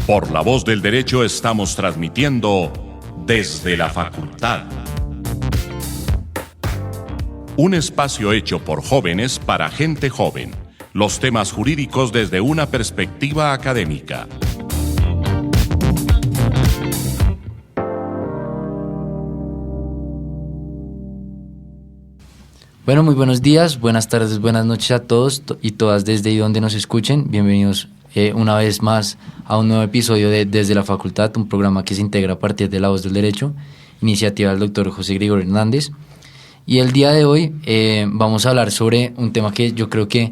Por La Voz del Derecho estamos transmitiendo desde la facultad. Un espacio hecho por jóvenes para gente joven. Los temas jurídicos desde una perspectiva académica. Bueno, muy buenos días, buenas tardes, buenas noches a todos y todas desde y donde nos escuchen. Bienvenidos una vez más a un nuevo episodio de Desde la Facultad, un programa que se integra a partir de La Voz del Derecho, iniciativa del doctor José Gregorio Hernández. Y el día de hoy vamos a hablar sobre un tema que yo creo que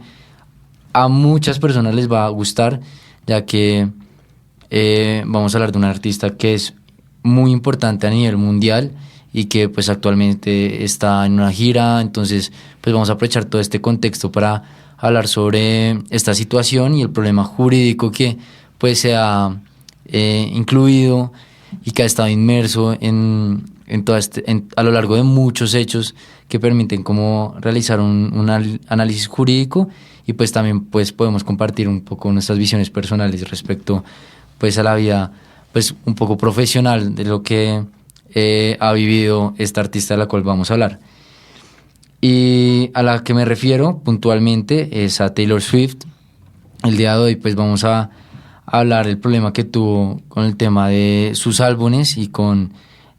a muchas personas les va a gustar, ya que vamos a hablar de un artista que es muy importante a nivel mundial y que pues actualmente está en una gira. Entonces pues vamos a aprovechar todo este contexto para hablar sobre esta situación y el problema jurídico que pues se ha incluido y que ha estado inmerso a lo largo de muchos hechos que permiten como realizar un análisis jurídico, y pues también pues podemos compartir un poco nuestras visiones personales respecto pues a la vida pues un poco profesional de lo que ha vivido esta artista de la cual vamos a hablar. Y a la que me refiero puntualmente es a Taylor Swift. El día de hoy pues vamos a hablar del problema que tuvo con el tema de sus álbumes y con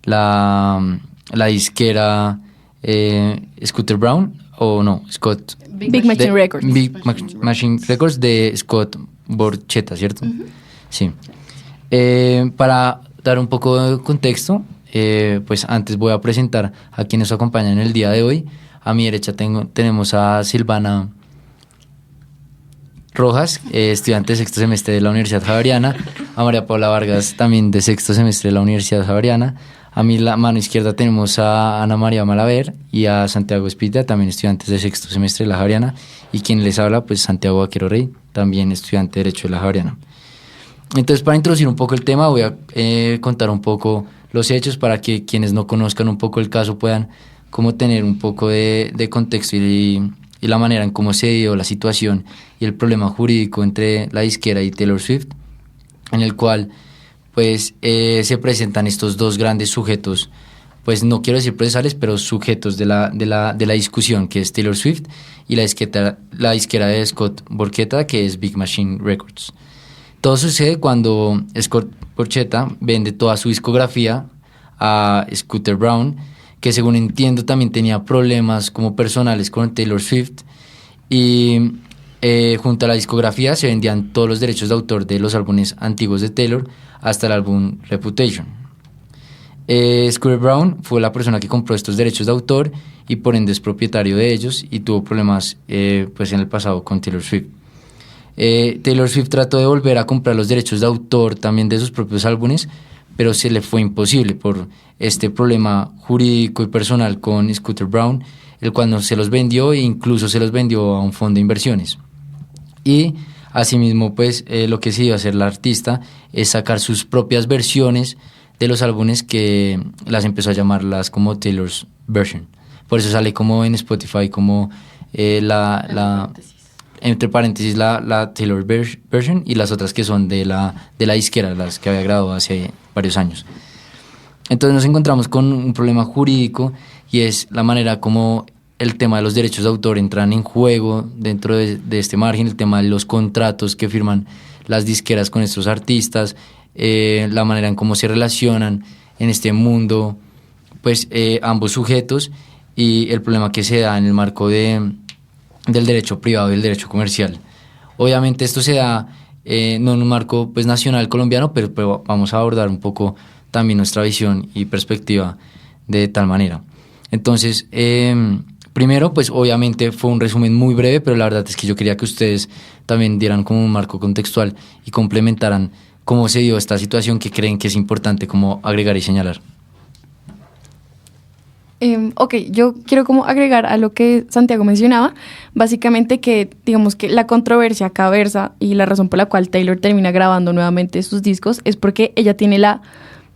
la disquera Scooter Braun, o no, Scott Big Machine Records. Big Machine Records de Scott Borchetta, ¿cierto? Uh-huh. Sí. Para dar un poco de contexto, pues antes voy a presentar a quienes nos acompañan el día de hoy. A mi derecha tenemos a Silvana Rojas, estudiante de sexto semestre de la Universidad Javeriana, a María Paula Vargas, también de sexto semestre de la Universidad Javeriana. A mi mano izquierda tenemos a Ana María Malaver y a Santiago Espita, también estudiantes de sexto semestre de la Javeriana, y quien les habla, pues Santiago Vaquero Rey, también estudiante de Derecho de la Javeriana. Entonces, para introducir un poco el tema, voy a contar un poco los hechos para que quienes no conozcan un poco el caso puedan como tener un poco de contexto y la manera en cómo se dio la situación y el problema jurídico entre la disquera y Taylor Swift, en el cual pues se presentan estos dos grandes sujetos, pues no quiero decir procesales, pero sujetos de la discusión, que es Taylor Swift y la disquera de Scott Borchetta, que es Big Machine Records. Todo sucede cuando Scott Borchetta vende toda su discografía a Scooter Braun, que según entiendo también tenía problemas como personales con Taylor Swift, y junto a la discografía se vendían todos los derechos de autor de los álbumes antiguos de Taylor hasta el álbum Reputation. Scooter Braun fue la persona que compró estos derechos de autor y por ende es propietario de ellos, y tuvo problemas pues en el pasado con Taylor Swift. Taylor Swift trató de volver a comprar los derechos de autor también de sus propios álbumes, pero se le fue imposible por este problema jurídico y personal con Scooter Braun, el cual no se los vendió e incluso se los vendió a un fondo de inversiones. Y asimismo pues lo que se iba a hacer la artista es sacar sus propias versiones de los álbumes, que las empezó a llamarlas como Taylor's Version. Por eso sale como en Spotify como entre paréntesis la Taylor Version, y las otras que son de la disquera, las que había grabado hace varios años. Entonces nos encontramos con un problema jurídico, y es la manera como el tema de los derechos de autor entran en juego dentro de este margen, el tema de los contratos que firman las disqueras con estos artistas, la manera en cómo se relacionan en este mundo pues ambos sujetos, y el problema que se da en el marco del derecho privado y el derecho comercial. Obviamente esto se da no en un marco pues nacional colombiano, pero vamos a abordar un poco también nuestra visión y perspectiva de tal manera. Entonces, primero pues obviamente fue un resumen muy breve, pero la verdad es que yo quería que ustedes también dieran como un marco contextual y complementaran cómo se dio esta situación que creen que es importante como agregar y señalar. Ok, yo quiero como agregar a lo que Santiago mencionaba, básicamente que digamos que la controversia acá versa, y la razón por la cual Taylor termina grabando nuevamente sus discos es porque ella tiene la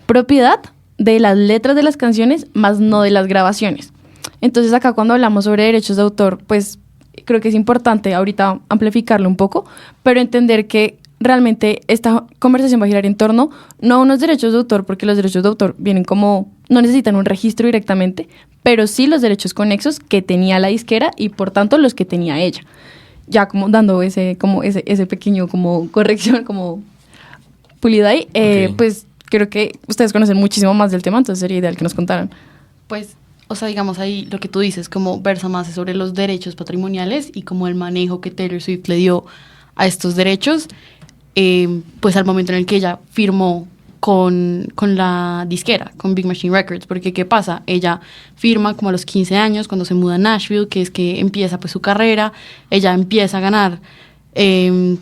propiedad de las letras de las canciones, más no de las grabaciones. Entonces acá cuando hablamos sobre derechos de autor, pues creo que es importante ahorita amplificarlo un poco, pero entender que realmente esta conversación va a girar en torno no a unos derechos de autor, porque los derechos de autor vienen como, no necesitan un registro directamente, pero sí los derechos conexos que tenía la disquera y por tanto los que tenía ella. Ya como dando ese pequeño como corrección, como pulido ahí, pues creo que ustedes conocen muchísimo más del tema, entonces sería ideal que nos contaran. Pues, o sea, digamos ahí lo que tú dices, como versa más sobre los derechos patrimoniales y como el manejo que Taylor Swift le dio a estos derechos, pues al momento en el que ella firmó con la disquera, con Big Machine Records, porque ¿qué pasa? Ella firma como a los 15 años, cuando se muda a Nashville, que es que empieza pues su carrera, ella empieza a ganar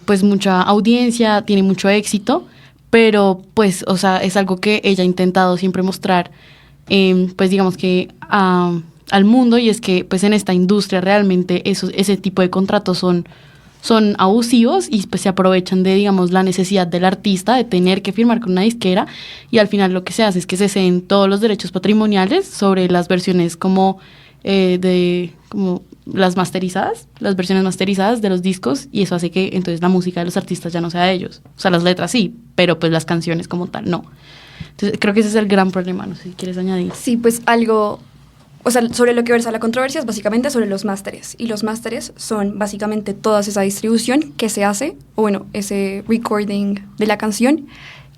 pues mucha audiencia, tiene mucho éxito, pero pues, o sea, es algo que ella ha intentado siempre mostrar pues digamos que al mundo, y es que pues en esta industria realmente ese tipo de contratos son abusivos y pues se aprovechan de, digamos, la necesidad del artista de tener que firmar con una disquera, y al final lo que se hace es que se ceden todos los derechos patrimoniales sobre las versiones como las versiones masterizadas de los discos, y eso hace que entonces la música de los artistas ya no sea de ellos. O sea, las letras sí, pero pues las canciones como tal no. Entonces, creo que ese es el gran problema, no sé si quieres añadir. Sí, pues algo, o sea, sobre lo que versa la controversia es básicamente sobre los másteres. Y los másteres son básicamente toda esa distribución que se hace, o bueno, ese recording de la canción,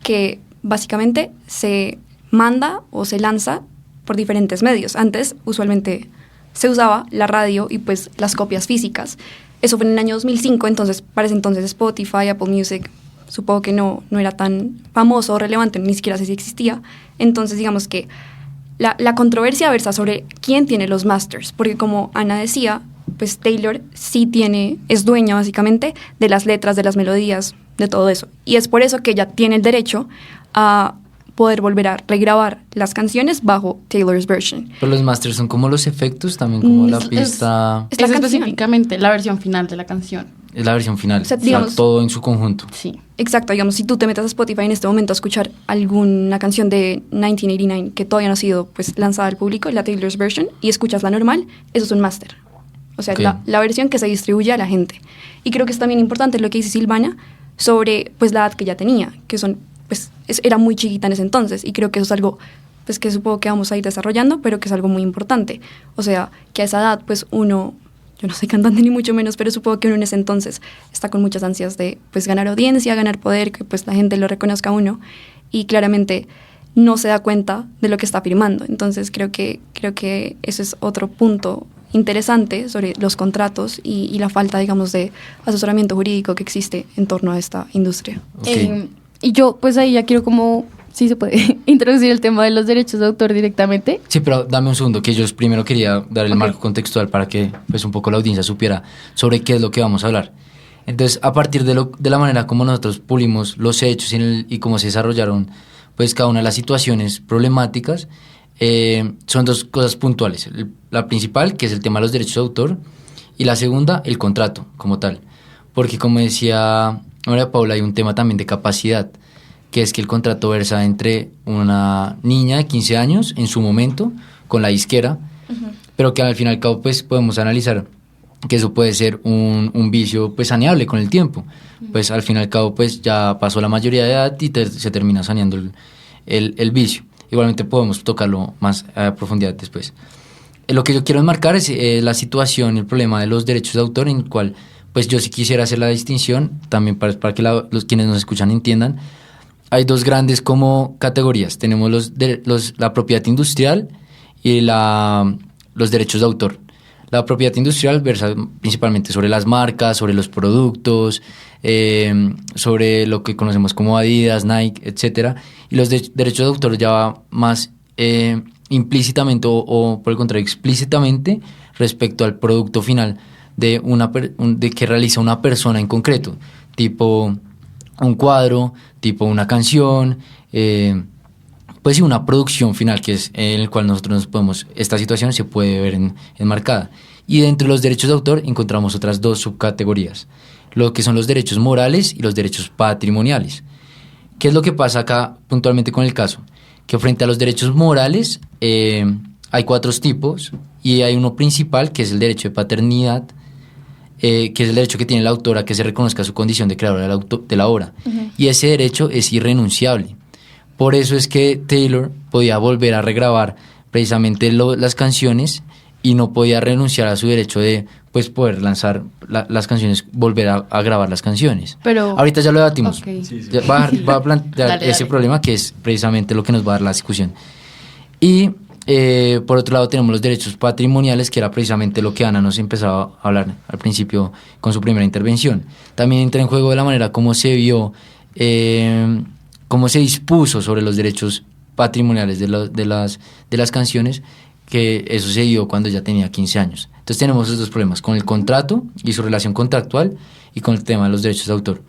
que básicamente se manda o se lanza por diferentes medios. Antes, usualmente, se usaba la radio y pues las copias físicas. Eso fue en el año 2005, entonces, para ese entonces Spotify, Apple Music, supongo que no era tan famoso o relevante, ni siquiera sé si existía. Entonces, digamos que la controversia versa sobre quién tiene los masters, porque como Ana decía, pues Taylor sí es dueña básicamente de las letras, de las melodías, de todo eso. Y es por eso que ella tiene el derecho a poder volver a regrabar las canciones bajo Taylor's version. Pero los masters son como los efectos, también como la pista... Es específicamente la versión final de la canción. Es la versión final, o sea, digamos, todo en su conjunto. Sí. Exacto, digamos, si tú te metes a Spotify en este momento a escuchar alguna canción de 1989 que todavía no ha sido pues lanzada al público, la Taylor's version, y escuchas la normal, eso es un máster. O sea, okay, la versión que se distribuye a la gente. Y creo que es también importante lo que dice Silvana sobre pues la edad que ella tenía, que era muy chiquita en ese entonces, y creo que eso es algo pues que supongo que vamos a ir desarrollando, pero que es algo muy importante. O sea, que a esa edad pues yo no soy cantante ni mucho menos, pero supongo que uno en ese entonces está con muchas ansias de pues ganar audiencia, ganar poder, que pues la gente lo reconozca a uno, y claramente no se da cuenta de lo que está firmando. Entonces creo que eso es otro punto interesante sobre los contratos y la falta, digamos, de asesoramiento jurídico que existe en torno a esta industria. Okay. Y yo pues ahí ya quiero como, sí se puede, introducir el tema de los derechos de autor directamente. Sí, pero dame un segundo, que yo primero quería dar el marco contextual para que pues un poco la audiencia supiera sobre qué es lo que vamos a hablar. Entonces, a partir de la manera como nosotros pulimos los hechos y cómo se desarrollaron pues cada una de las situaciones problemáticas, son dos cosas puntuales. La principal, que es el tema de los derechos de autor, y la segunda, el contrato como tal. Porque como decía María Paula, hay un tema también de capacidad, que es que el contrato versa entre una niña de 15 años en su momento con la disquera, pero que al fin y al cabo pues podemos analizar que eso puede ser un vicio pues saneable con el tiempo. Pues al fin y al cabo pues ya pasó la mayoría de edad y se termina saneando el vicio. Igualmente podemos tocarlo más a profundidad después. Lo que yo quiero enmarcar es la situación, el problema de los derechos de autor, en el cual pues yo sí quisiera hacer la distinción, también para que los quienes nos escuchan entiendan. Hay dos grandes como categorías. Tenemos la propiedad industrial y los derechos de autor. La propiedad industrial versa principalmente sobre las marcas, sobre los productos, sobre lo que conocemos como Adidas, Nike, etc. Y los derechos de autor ya va más implícitamente o por el contrario explícitamente respecto al producto final de que realiza una persona en concreto, tipo un cuadro, tipo una canción, pues sí, una producción final, que es en el cual nosotros esta situación se puede ver enmarcada. Y dentro de los derechos de autor encontramos otras dos subcategorías, lo que son los derechos morales y los derechos patrimoniales. ¿Qué es lo que pasa acá puntualmente con el caso? Que frente a los derechos morales hay 4 tipos, y hay uno principal, que es el derecho de paternidad, que es el derecho que tiene el autor a que se reconozca su condición de creador de la obra. Y ese derecho es irrenunciable. Por eso es que Taylor podía volver a regrabar precisamente las canciones y no podía renunciar a su derecho de pues poder lanzar las canciones, volver a grabar las canciones. Pero ahorita ya lo debatimos. Okay. Ya va a plantear Dale. ese problema que es precisamente lo que nos va a dar la discusión. Y por otro lado tenemos los derechos patrimoniales, que era precisamente lo que Ana nos empezaba a hablar al principio con su primera intervención. También entra en juego de la manera como se vio, cómo se dispuso sobre los derechos patrimoniales de las canciones, que eso se dio cuando ya tenía 15 años. Entonces tenemos esos dos problemas, con el contrato y su relación contractual, y con el tema de los derechos de autor.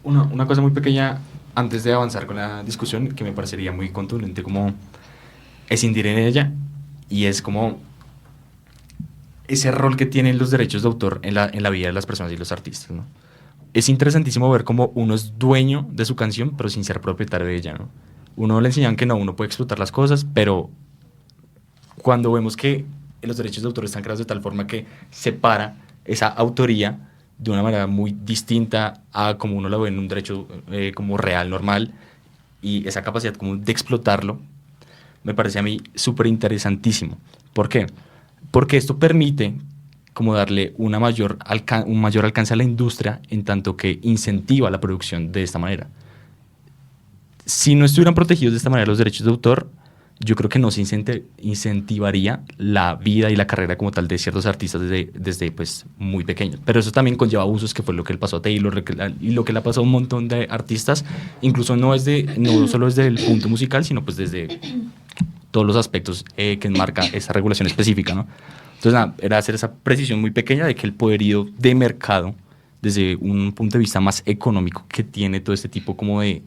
Una cosa muy pequeña antes de avanzar con la discusión, que me parecería muy contundente, como escindir en ella, y es como ese rol que tienen los derechos de autor en la vida de las personas y los artistas, ¿no? Es interesantísimo ver cómo uno es dueño de su canción, pero sin ser propietario de ella, ¿no? Uno le enseñan que no, uno puede explotar las cosas, pero cuando vemos que los derechos de autor están creados de tal forma que separa esa autoría de una manera muy distinta a como uno lo ve en un derecho como real, normal, y esa capacidad como de explotarlo, me parece a mí súper interesantísimo. ¿Por qué? Porque esto permite como darle un mayor alcance a la industria, en tanto que incentiva la producción de esta manera. Si no estuvieran protegidos de esta manera los derechos de autor, yo creo que no se incentivaría la vida y la carrera como tal de ciertos artistas desde pues, muy pequeños. Pero eso también conlleva abusos, que fue lo que le pasó a Taylor y lo que le ha pasado a un montón de artistas, incluso no solo desde el punto musical, sino pues desde todos los aspectos que enmarca esa regulación específica, ¿no? Entonces, nada, era hacer esa precisión muy pequeña de que el poderío de mercado, desde un punto de vista más económico, que tiene todo este tipo como de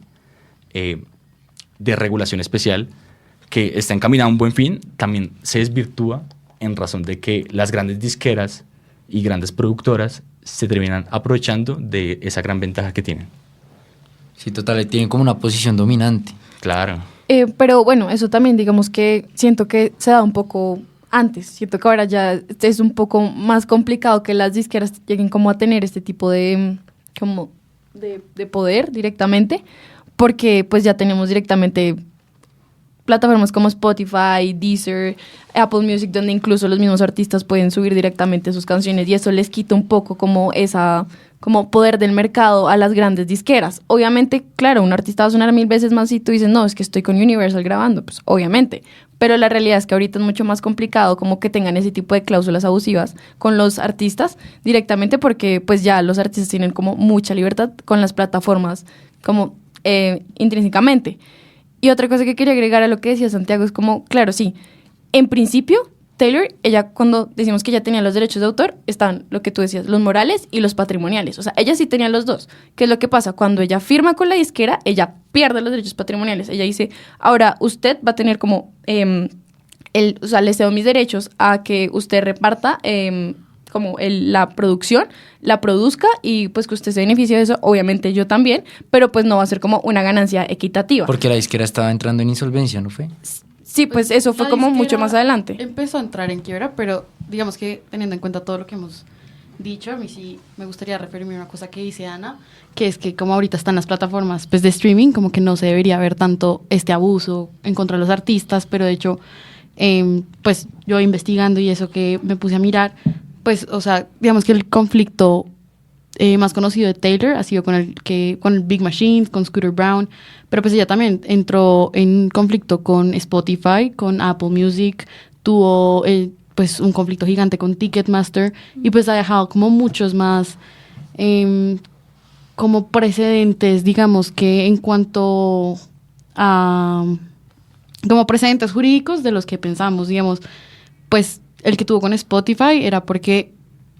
regulación especial, que está encaminada a un buen fin, también se desvirtúa en razón de que las grandes disqueras y grandes productoras se terminan aprovechando de esa gran ventaja que tienen. Sí, total, tienen como una posición dominante. Claro. Pero bueno, eso también digamos que siento que se da un poco antes. Siento que ahora ya es un poco más complicado que las disqueras lleguen como a tener este tipo de poder directamente, porque pues ya tenemos directamente plataformas como Spotify, Deezer, Apple Music, donde incluso los mismos artistas pueden subir directamente sus canciones, y eso les quita un poco como como poder del mercado a las grandes disqueras. Obviamente, claro, un artista va a sonar 1000 veces más si tú dices, no, es que estoy con Universal grabando, pues obviamente. Pero la realidad es que ahorita es mucho más complicado como que tengan ese tipo de cláusulas abusivas con los artistas directamente, porque pues ya los artistas tienen como mucha libertad con las plataformas como intrínsecamente. Y otra cosa que quería agregar a lo que decía Santiago es como, claro, sí, en principio, Taylor, ella cuando decimos que ella tenía los derechos de autor, están lo que tú decías, los morales y los patrimoniales. O sea, ella sí tenía los dos. ¿Qué es lo que pasa? Cuando ella firma con la disquera, ella pierde los derechos patrimoniales. Ella dice, ahora usted va a tener como, o sea, le cedo mis derechos a que usted reparta como la producción, la produzca, y pues que usted se beneficie de eso, obviamente yo también, pero pues no va a ser como una ganancia equitativa. Porque la disquera estaba entrando en insolvencia, ¿no fue? Sí, pues eso fue la como disquera mucho más adelante. Empezó a entrar en quiebra, pero digamos que teniendo en cuenta todo lo que hemos dicho, a mí sí me gustaría referirme a una cosa que dice Ana, que es que como ahorita están las plataformas pues de streaming, como que no se debería ver tanto este abuso en contra de los artistas, pero de hecho, pues yo investigando y eso que me puse a mirar, pues, o sea, digamos que el conflicto más conocido de Taylor ha sido con el Big Machine, con Scooter Brown, pero pues ella también entró en conflicto con Spotify, con Apple Music, tuvo pues un conflicto gigante con Ticketmaster, y pues ha dejado como muchos más como precedentes, digamos que en cuanto a como precedentes jurídicos de los que pensamos, digamos, pues el que tuvo con Spotify era porque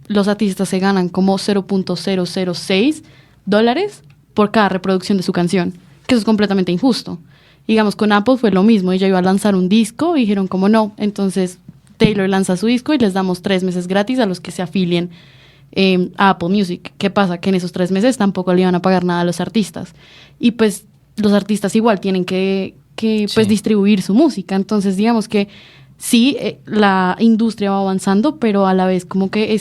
los artistas se ganan como $0.006 por cada reproducción de su canción, que eso es completamente injusto. Digamos, con Apple fue lo mismo, ella iba a lanzar un disco y dijeron como no, entonces Taylor lanza su disco y les damos 3 meses gratis a los que se afilien a Apple Music. ¿Qué pasa? Que en esos 3 meses tampoco le iban a pagar nada a los artistas. Y pues los artistas igual tienen que pues distribuir su música. Entonces digamos que sí, la industria va avanzando, pero a la vez como que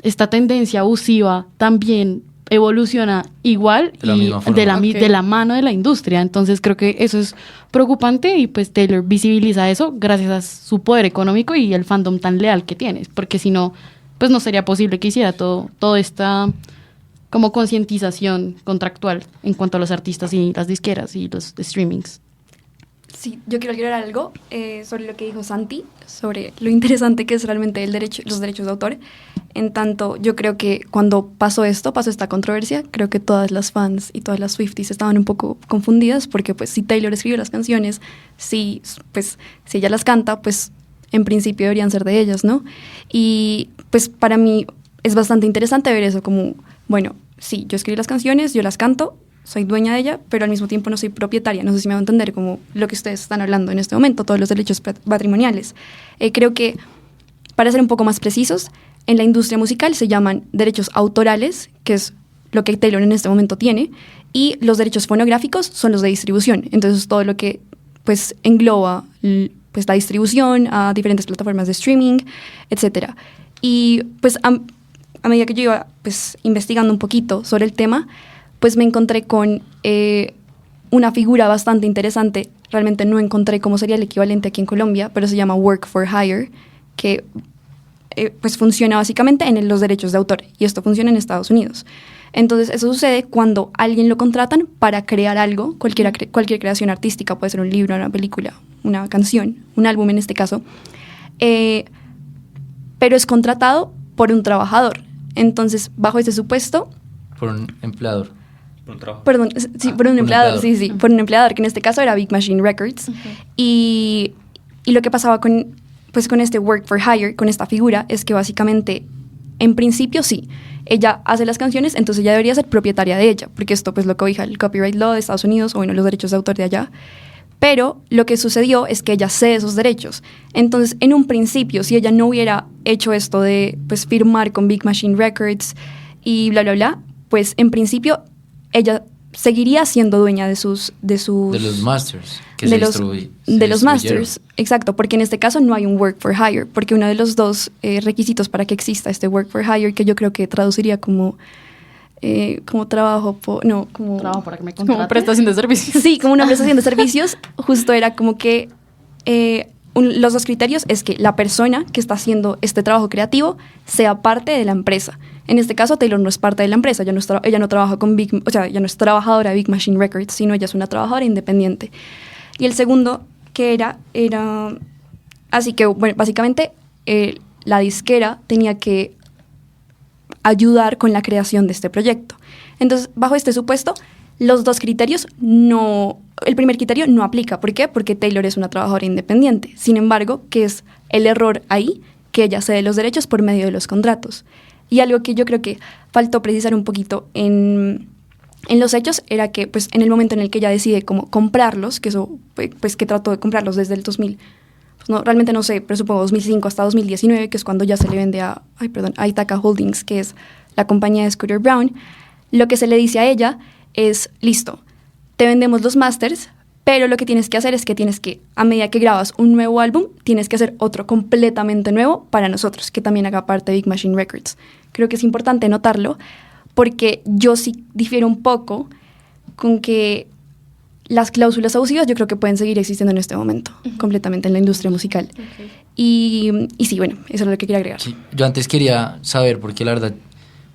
esta tendencia abusiva también evoluciona igual De la y misma forma. de la mano de la industria. Entonces creo que eso es preocupante y pues Taylor visibiliza eso gracias a su poder económico y el fandom tan leal que tiene, porque si no, pues no sería posible que hiciera toda esta como concientización contractual en cuanto a los artistas y las disqueras y los streamings. Sí, yo quiero agregar algo sobre lo que dijo Santi, sobre lo interesante que es realmente los derechos de autor. En tanto, yo creo que cuando pasó esta controversia, creo que todas las fans y todas las Swifties estaban un poco confundidas porque pues si Taylor escribió las canciones, si ella las canta, pues en principio deberían ser de ellas, ¿no? Y pues para mí es bastante interesante ver eso como, bueno, sí, yo escribí las canciones, yo las canto, soy dueña de ella, pero al mismo tiempo no soy propietaria. No sé si me va a entender como lo que ustedes están hablando en este momento, todos los derechos patrimoniales. Creo que, para ser un poco más precisos, en la industria musical se llaman derechos autorales, que es lo que Taylor en este momento tiene, y los derechos fonográficos son los de distribución. Entonces, todo lo que pues engloba pues, la distribución a diferentes plataformas de streaming, etc. Y pues a medida que yo iba pues, investigando un poquito sobre el tema, pues me encontré con una figura bastante interesante. Realmente no encontré cómo sería el equivalente aquí en Colombia, pero se llama Work for Hire, que pues funciona básicamente en los derechos de autor, y esto funciona en Estados Unidos. Entonces, eso sucede cuando alguien lo contratan para crear algo, cualquier creación artística, puede ser un libro, una película, una canción, un álbum en este caso, pero es contratado por un trabajador. Entonces, bajo ese supuesto... Por un empleador. Perdón, sí, por un empleador, sí, por un empleador, que en este caso era Big Machine Records. Y lo que pasaba con este Work for Hire, con esta figura, es que básicamente, en principio sí, ella hace las canciones, entonces ella debería ser propietaria de ella, porque esto pues lo cobija el copyright law de Estados Unidos, o bueno, los derechos de autor de allá. Pero lo que sucedió es que ella cede esos derechos. Entonces, en un principio, si ella no hubiera hecho esto de pues firmar con Big Machine Records y bla, bla, bla, pues en principio ella seguiría siendo dueña de los masters que de los masters, exacto, porque en este caso no hay un work for hire, porque uno de los dos requisitos para que exista este work for hire, que yo creo que traduciría como trabajo, trabajo para que me contraten. Como prestación de servicios. Sí, como una prestación de servicios, justo era como que los dos criterios es que la persona que está haciendo este trabajo creativo sea parte de la empresa. En este caso, Taylor no es parte de la empresa, ella no trabaja con ella no es trabajadora de Big Machine Records, sino ella es una trabajadora independiente. Y el segundo que era así que, bueno, básicamente la disquera tenía que ayudar con la creación de este proyecto. Entonces, bajo este supuesto, los dos criterios el primer criterio no aplica. ¿Por qué? Porque Taylor es una trabajadora independiente. Sin embargo, ¿qué es el error ahí? Que ella cede los derechos por medio de los contratos. Y algo que yo creo que faltó precisar un poquito en los hechos era que pues en el momento en el que ella decide como comprarlos, que eso pues que trató de comprarlos desde el 2000, pues no, realmente no sé, pero supongo 2005 hasta 2019, que es cuando ya se le vende a Ithaca Holdings, que es la compañía de Scooter Braun, lo que se le dice a ella es, listo, te vendemos los masters, pero lo que tienes que hacer es que a medida que grabas un nuevo álbum, tienes que hacer otro completamente nuevo para nosotros, que también haga parte de Big Machine Records. Creo que es importante notarlo, porque yo sí difiero un poco con que las cláusulas abusivas yo creo que pueden seguir existiendo en este momento, completamente en la industria musical. Okay. Y sí, bueno, eso es lo que quería agregar. Sí, yo antes quería saber, porque la verdad,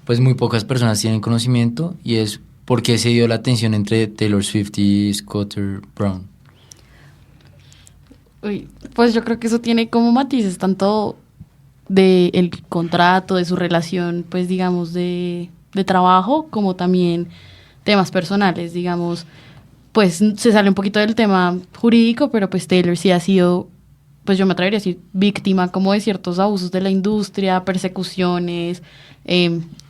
pues muy pocas personas tienen conocimiento, y es ¿por qué se dio la tensión entre Taylor Swift y Scooter Braun? Pues yo creo que eso tiene como matices tanto del contrato, de su relación, pues digamos, de trabajo, como también temas personales, digamos. Pues se sale un poquito del tema jurídico, pero pues Taylor sí ha sido, pues yo me atrevería a decir, víctima como de ciertos abusos de la industria, persecuciones,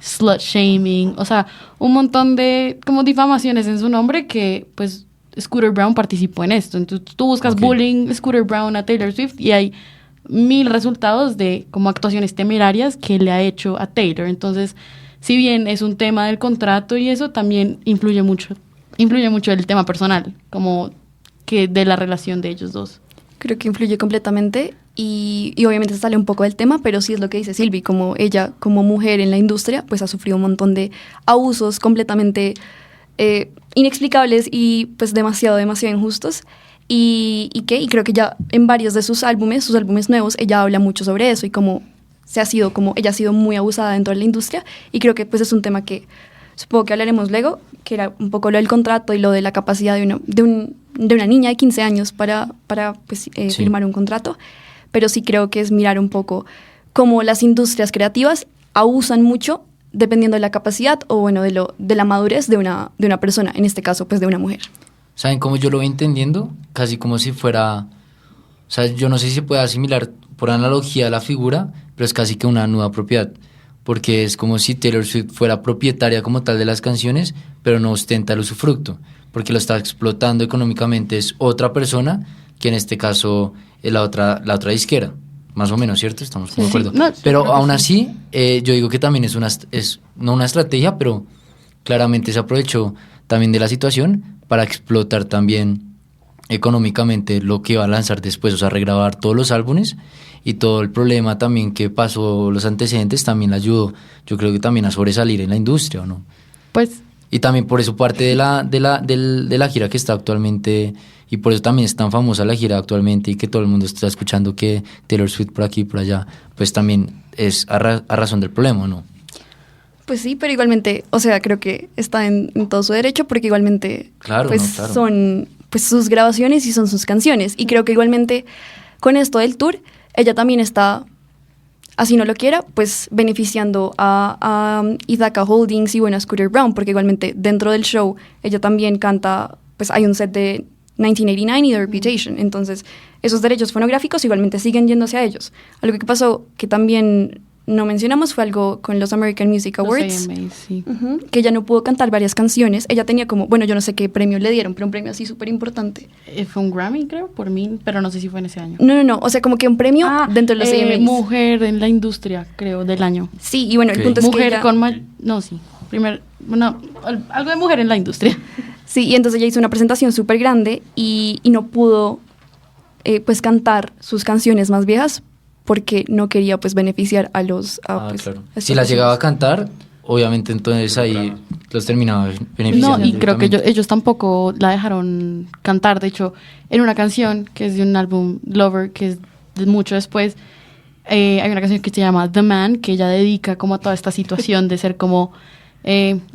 slut shaming, o sea, un montón de como difamaciones en su nombre que pues Scooter Braun participó en esto. Entonces tú buscas bullying Scooter Braun a Taylor Swift y hay 1000 resultados de como actuaciones temerarias que le ha hecho a Taylor. Entonces, si bien es un tema del contrato y eso, también influye mucho el tema personal, como que de la relación de ellos dos. Creo que influye completamente y obviamente se sale un poco del tema, pero sí es lo que dice Silvi, como ella, como mujer en la industria, pues ha sufrido un montón de abusos completamente inexplicables y pues demasiado injustos. Y creo que ya en varios de sus álbumes nuevos, ella habla mucho sobre eso y cómo ella ha sido muy abusada dentro de la industria, y creo que pues es un tema que supongo que hablaremos luego, que era un poco lo del contrato y lo de la capacidad de una niña de 15 años para pues, firmar un contrato, pero sí creo que es mirar un poco cómo las industrias creativas abusan mucho dependiendo de la capacidad o bueno de la madurez de una persona, en este caso pues de una mujer. ¿Saben cómo yo lo voy entendiendo? Casi como si fuera, o sea, yo no sé si se puede asimilar por analogía a la figura, pero es casi que una nueva propiedad, porque es como si Taylor Swift fuera propietaria como tal de las canciones, pero no ostenta el usufructo, porque lo está explotando económicamente es otra persona, que en este caso es la otra disquera, más o menos, ¿cierto? Estamos de acuerdo. Sí. No, pero creo que aún sí. así, yo digo que también es no una estrategia, pero claramente se aprovechó también de la situación para explotar también económicamente lo que va a lanzar después, o sea, regrabar todos los álbumes, y todo el problema también que pasó, los antecedentes también la ayudó, yo creo que también a sobresalir en la industria, ¿o no? Pues Y también por eso parte de la gira que está actualmente, y por eso también es tan famosa la gira actualmente y que todo el mundo está escuchando que Taylor Swift por aquí y por allá, pues también es a razón del problema, ¿no? Pues sí, pero igualmente, o sea, creo que está en todo su derecho, porque igualmente Claro, pues, no, claro. son pues sus grabaciones y son sus canciones. Y creo que igualmente con esto del tour, ella también está, así no lo quiera, pues beneficiando a Ithaca Holdings y bueno, a Scooter Braun, porque igualmente dentro del show ella también canta, pues hay un set de 1989 y The Reputation. Entonces, esos derechos fonográficos igualmente siguen yéndose a ellos. Algo que pasó que también no mencionamos fue algo con los American Music los Awards. AMAs, sí. Que ella no pudo cantar varias canciones. Ella tenía como, bueno, yo no sé qué premio le dieron, pero un premio así súper importante. Fue un Grammy, creo, por mí, pero no sé si fue en ese año. No, o sea, como que un premio dentro de los AMAs. Mujer en la industria, creo, del año. Sí, y bueno, Ok. el punto es que Mujer ella, con no, sí. Algo de mujer en la industria. sí, y entonces ella hizo una presentación súper grande y no pudo pues cantar sus canciones más viejas porque no quería pues beneficiar a los pues, Claro. a estas Si las llegaba a personas. cantar, obviamente entonces ahí los terminaba beneficiando. No, y creo que directamente. ellos tampoco la dejaron cantar. De hecho, en una canción que es de un álbum Lover, que es de mucho después, hay una canción que se llama The Man, que ella dedica como a toda esta situación de ser como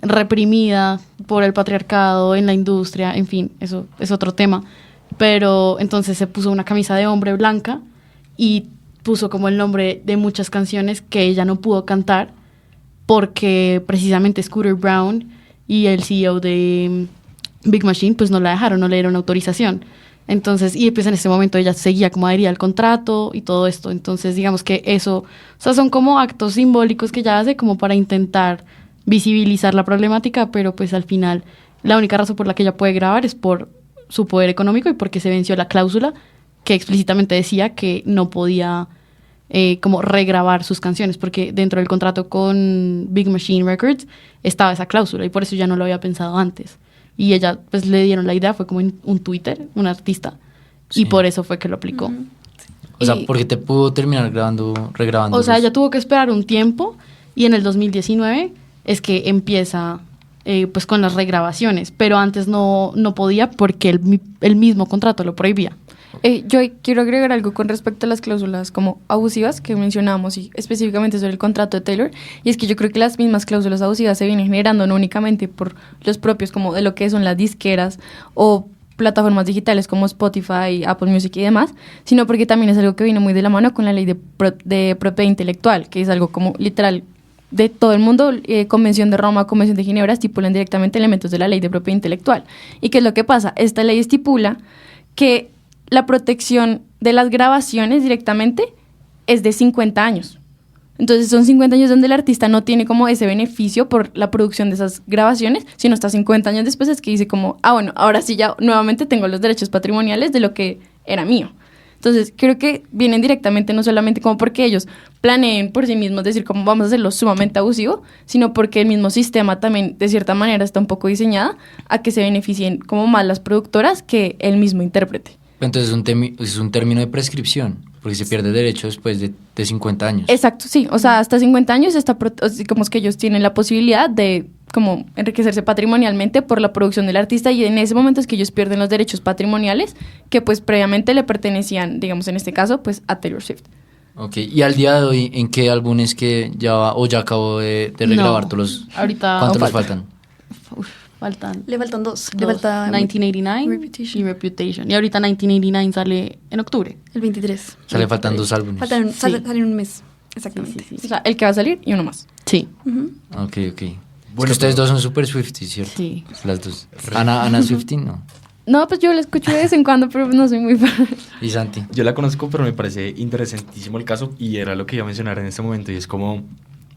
reprimida por el patriarcado en la industria, en fin, eso es otro tema. Pero entonces se puso una camisa de hombre blanca y puso como el nombre de muchas canciones que ella no pudo cantar porque precisamente Scooter Braun y el CEO de Big Machine pues no la dejaron, no le dieron autorización. Entonces, y pues en ese momento ella seguía como adherida al contrato y todo esto. Entonces, digamos que eso, o sea, son como actos simbólicos que ella hace como para intentar visibilizar la problemática, pero pues al final la única razón por la que ella puede grabar es por su poder económico y porque se venció la cláusula que explícitamente decía que no podía como regrabar sus canciones, porque dentro del contrato con Big Machine Records estaba esa cláusula y por eso ya no lo había pensado antes. Y ella pues le dieron la idea, fue como en un Twitter, un artista, Sí. y por eso fue que lo aplicó. O sea, Y- porque te pudo terminar regrabando. o sea, ella tuvo que esperar un tiempo y en el 2019 es que empieza pues con las regrabaciones, pero antes no podía porque el mismo contrato lo prohibía. Yo quiero agregar algo con respecto a las cláusulas como abusivas que mencionábamos y específicamente sobre el contrato de Taylor, y es que yo creo que las mismas cláusulas abusivas se vienen generando no únicamente por los propios como de lo que son las disqueras o plataformas digitales como Spotify, Apple Music y demás, sino porque también es algo que viene muy de la mano con la ley de propiedad intelectual, que es algo como literal de todo el mundo. Convención de Roma, Convención de Ginebra estipulan directamente elementos de la ley de propiedad intelectual. ¿Y qué es lo que pasa? Esta ley estipula que la protección de las grabaciones directamente es de 50 años. Entonces son 50 años donde el artista no tiene como ese beneficio por la producción de esas grabaciones, sino hasta 50 años después es que dice como, bueno, ahora sí ya nuevamente tengo los derechos patrimoniales de lo que era mío. Entonces creo que vienen directamente no solamente como porque ellos planeen por sí mismos decir cómo vamos a hacerlo sumamente abusivo, sino porque el mismo sistema también de cierta manera está un poco diseñada a que se beneficien como más las productoras que el mismo intérprete. Entonces es un término de prescripción, porque se pierde derecho después de 50 años. Exacto, sí. O sea, hasta 50 años digamos que ellos tienen la posibilidad de como enriquecerse patrimonialmente por la producción del artista, y en ese momento es que ellos pierden los derechos patrimoniales que pues previamente le pertenecían, digamos en este caso, pues a Taylor Swift. Ok, y al día de hoy, ¿en qué álbumes que ya va, o ya acabó de regrabar No, todos los... ahorita ¿Cuántos les falta. faltan? faltan Le faltan dos. Le dos, falta 1989 Reputation. y Reputation. Y ahorita 1989 sale en octubre. El 23. O sea, le faltan 2 álbumes. Faltan, Sí. salen un mes. Exactamente. Sí, sí, O sí. sea, el que va a salir y uno más. Sí. Ujú. Ok. Es que Bueno, ustedes pero- dos son super Swifties, ¿cierto? Sí. Las dos. Ana Swiftie, no. No, pues yo la escucho de vez en cuando, pero no soy muy fan. Y Santi. Yo la conozco, pero me parece interesantísimo el caso y era lo que iba a mencionar en este momento, y es como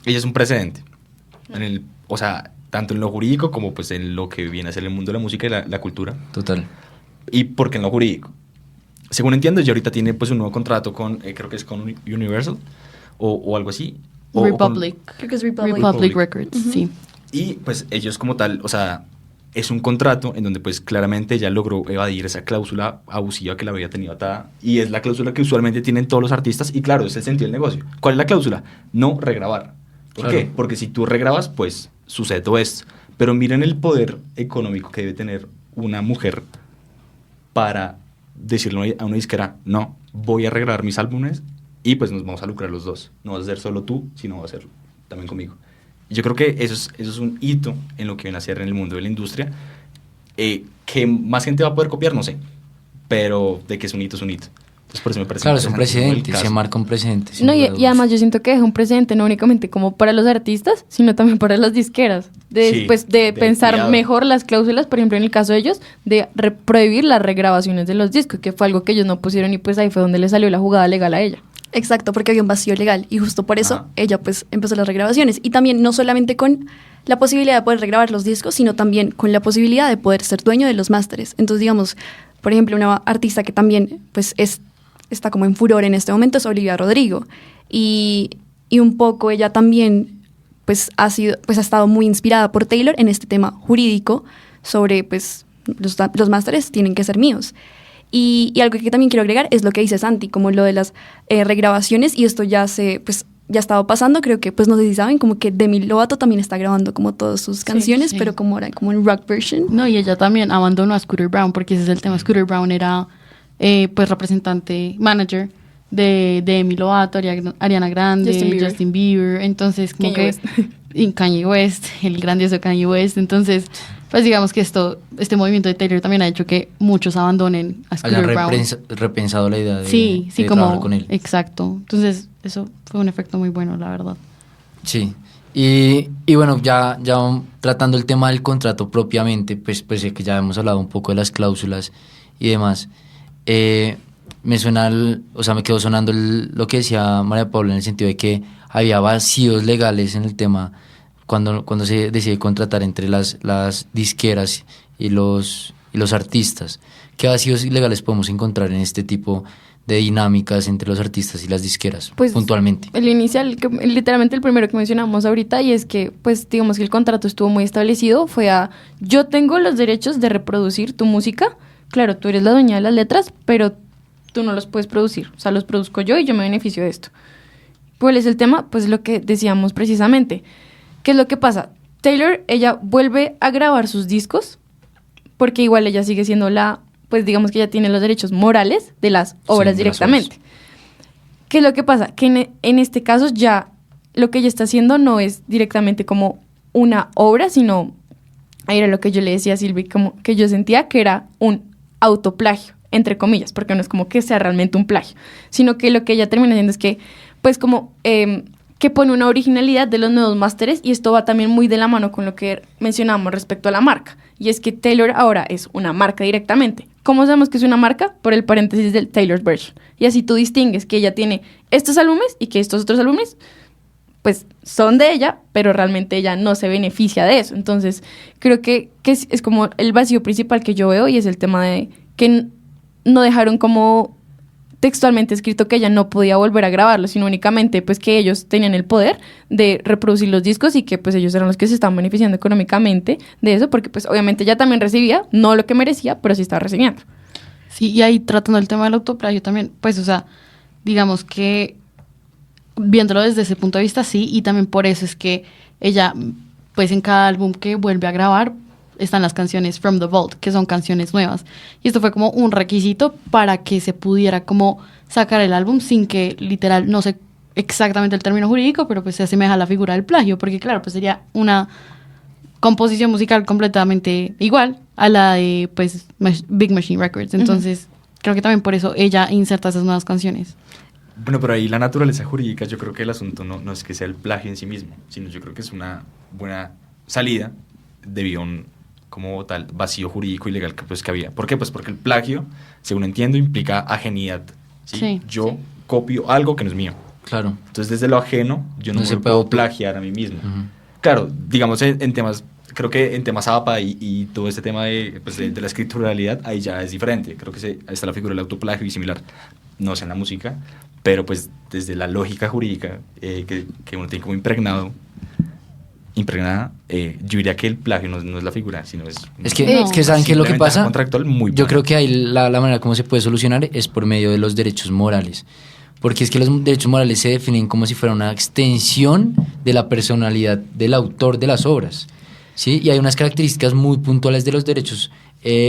ella es un precedente o sea, tanto en lo jurídico como pues en lo que viene a ser el mundo de la música y la cultura. Total. ¿Y por qué en lo jurídico? Según entiendo, ella ahorita tiene pues un nuevo contrato con, creo que es con Universal o algo así. o con- Republic. Creo que es Republic. Republic Records, sí. Y pues ellos como tal, o sea, es un contrato en donde pues claramente ella logró evadir esa cláusula abusiva que la había tenido atada, y es la cláusula que usualmente tienen todos los artistas, y claro, es el sentido del negocio. ¿Cuál es la cláusula? No regrabar. ¿Por Claro. qué? Porque si tú regrabas, pues sucede todo esto. Pero miren el poder económico que debe tener una mujer para decirle a una disquera, no, voy a regrabar mis álbumes y pues nos vamos a lucrar los dos. No vas a ser solo tú, sino vas a ser también conmigo. Y yo creo que eso es un hito en lo que viene a ser en el mundo de la industria, que más gente va a poder copiar, no sé, pero de que es un hito, es un hito. Entonces por eso me parece Claro, es un interesantísimo el precedente, se caso. marca un precedente. sin No, lugar a y dudas. además yo siento que deja un precedente no únicamente como para los artistas, sino también para las disqueras. Sí, De de pensar cuidado. mejor las cláusulas, por ejemplo, en el caso de ellos, de prohibir las regrabaciones de los discos, que fue algo que ellos no pusieron, y pues ahí fue donde le salió la jugada legal a ella. Exacto, porque había un vacío legal y justo por eso Ajá. ella pues empezó las regrabaciones. Y también no solamente con la posibilidad de poder regrabar los discos, sino también con la posibilidad de poder ser dueño de los másteres. Entonces, digamos, por ejemplo, una artista que también pues está como en furor en este momento es Olivia Rodrigo. Y un poco ella también pues ha estado muy inspirada por Taylor en este tema jurídico sobre pues los másteres tienen que ser míos. Y algo que también quiero agregar es lo que dice Santi, como lo de las regrabaciones, y esto ya ha estado pasando, creo que, pues no sé si saben, como que Demi Lovato también está grabando como todas sus canciones, sí. pero como ahora, como en rock version. No, y ella también abandonó a Scooter Braun, porque ese es el tema. Scooter Braun era pues representante, manager de Demi Lovato, Ariana Grande, Justin Bieber. Entonces como Kanye que West. y Kanye West, el grandioso Kanye West. Entonces pues digamos que este movimiento de Taylor también ha hecho que muchos abandonen a Scooter Hayan Braun. repensado la idea de, Sí, sí, de trabajar como con él. exacto. Entonces eso fue un efecto muy bueno, la verdad. Sí. Y bueno, ya tratando el tema del contrato propiamente, pues sé que ya hemos hablado un poco de las cláusulas y demás. Me quedó sonando lo que decía María Paula, en el sentido de que había vacíos legales en el tema cuando se decide contratar entre las disqueras y los artistas. ¿Qué vacíos legales podemos encontrar en este tipo de dinámicas entre los artistas y las disqueras, Pues, puntualmente? El inicial, literalmente el primero que mencionamos ahorita, y es que, pues, digamos que el contrato estuvo muy establecido, fue yo tengo los derechos de reproducir tu música, claro, tú eres la dueña de las letras, pero tú no los puedes producir, o sea, los produzco yo y yo me beneficio de esto. ¿Cuál es el tema? Pues lo que decíamos precisamente. ¿Qué es lo que pasa? Taylor, ella vuelve a grabar sus discos, porque igual ella sigue siendo pues digamos que ella tiene los derechos morales de las obras de las directamente. ¿Qué es lo que pasa? Que en este caso ya lo que ella está haciendo no es directamente como una obra, sino, ahí era lo que yo le decía a Silvi, como que yo sentía que era un autoplagio, entre comillas, porque no es como que sea realmente un plagio, sino que lo que ella termina haciendo es que, pues como, que pone una originalidad de los nuevos másteres, y esto va también muy de la mano con lo que mencionamos respecto a la marca, y es que Taylor ahora es una marca directamente. ¿Cómo sabemos que es una marca? Por el paréntesis del Taylor's version. Y así tú distingues que ella tiene estos álbumes y que estos otros álbumes pues son de ella, pero realmente ella no se beneficia de eso. Entonces creo que es como el vacío principal que yo veo, y es el tema de que no dejaron como textualmente escrito que ella no podía volver a grabarlo, sino únicamente pues que ellos tenían el poder de reproducir los discos, y que pues ellos eran los que se estaban beneficiando económicamente de eso, porque pues obviamente ella también recibía, no lo que merecía, pero sí estaba recibiendo. Sí, y ahí tratando el tema del autoplagio también, pues, o sea, digamos que viéndolo desde ese punto de vista, sí, y también por eso es que ella, pues en cada álbum que vuelve a grabar, están las canciones From the Vault, que son canciones nuevas. Y esto fue como un requisito para que se pudiera como sacar el álbum sin que, literal, no sé exactamente el término jurídico, pero pues se asemeja a la figura del plagio, porque claro, pues sería una composición musical completamente igual a la de, pues, Big Machine Records. Entonces, creo que también por eso ella inserta esas nuevas canciones. Bueno, pero ahí la naturaleza jurídica, yo creo que el asunto no es que sea el plagio en sí mismo, sino yo creo que es una buena salida debido a un, como tal, vacío jurídico y legal que había. ¿Por qué? Pues porque el plagio, según entiendo, implica ajenidad. ¿Sí? Yo copio algo que no es mío. Claro. Entonces, desde lo ajeno, yo no me puedo plagiar a mí mismo. Claro, digamos, en temas, creo que en temas APA y todo este tema de la escrituralidad, ahí ya es diferente. Creo que ahí está la figura del autoplagio y similar. No sé en la música, pero pues desde la lógica jurídica que uno tiene como impregnada, yo diría que el plagio no es la figura, sino es que ¿saben qué es lo que pasa? Contractual muy yo creo que ahí la manera como se puede solucionar es por medio de los derechos morales, porque es que los derechos morales se definen como si fuera una extensión de la personalidad del autor de las obras, ¿sí? Y hay unas características muy puntuales de los derechos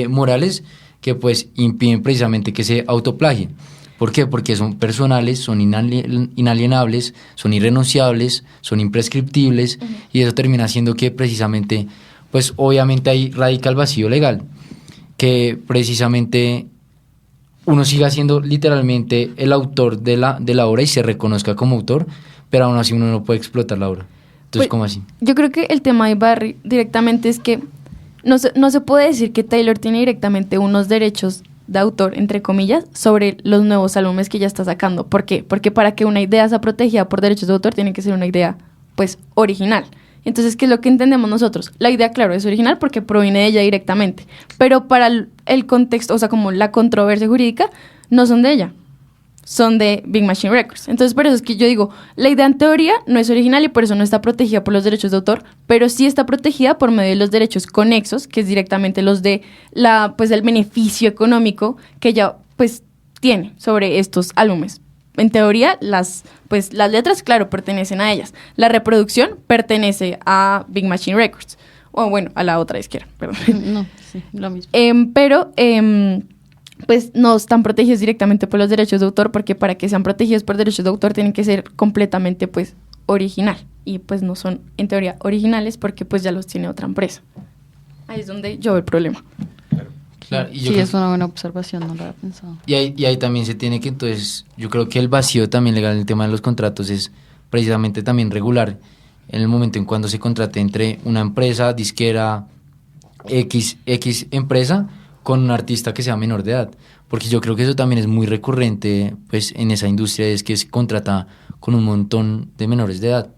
morales que pues impiden precisamente que se autoplagien. ¿Por qué? Porque son personales, son inalienables, son irrenunciables, son imprescriptibles, y eso termina haciendo que precisamente, pues obviamente ahí radica el vacío legal, que precisamente uno siga siendo literalmente el autor de la obra y se reconozca como autor, pero aún así uno no puede explotar la obra. Entonces, Pues, ¿cómo así? Yo creo que el tema de Barry directamente es que no se puede decir que Taylor tiene directamente unos derechos de autor, entre comillas, sobre los nuevos álbumes que ella está sacando. ¿Por qué? Porque para que una idea sea protegida por derechos de autor tiene que ser una idea, pues, original. Entonces, ¿qué es lo que entendemos nosotros? La idea, claro, es original porque proviene de ella directamente, pero para el contexto, o sea, como la controversia jurídica, no son de ella, son de Big Machine Records. Entonces, por eso es que yo digo, la idea en teoría no es original y por eso no está protegida por los derechos de autor, pero sí está protegida por medio de los derechos conexos, que es directamente los de el beneficio económico que ella, pues, tiene sobre estos álbumes. En teoría, las letras, claro, pertenecen a ellas. La reproducción pertenece a Big Machine Records. O bueno, a la otra izquierda, perdón. No, sí, lo mismo. Pues no están protegidos directamente por los derechos de autor, porque para que sean protegidos por derechos de autor tienen que ser completamente, pues, original. Y pues no son, en teoría, originales porque pues ya los tiene otra empresa. Ahí es donde yo veo el problema. Claro, y Sí, es una buena observación, no lo había pensado. Y ahí también se tiene que, entonces, yo creo que el vacío también legal en el tema de los contratos es precisamente también regular en el momento en cuando se contrate entre una empresa, disquera, X empresa, con un artista que sea menor de edad. Porque yo creo que eso también es muy recurrente, pues, en esa industria, es que se contrata con un montón de menores de edad.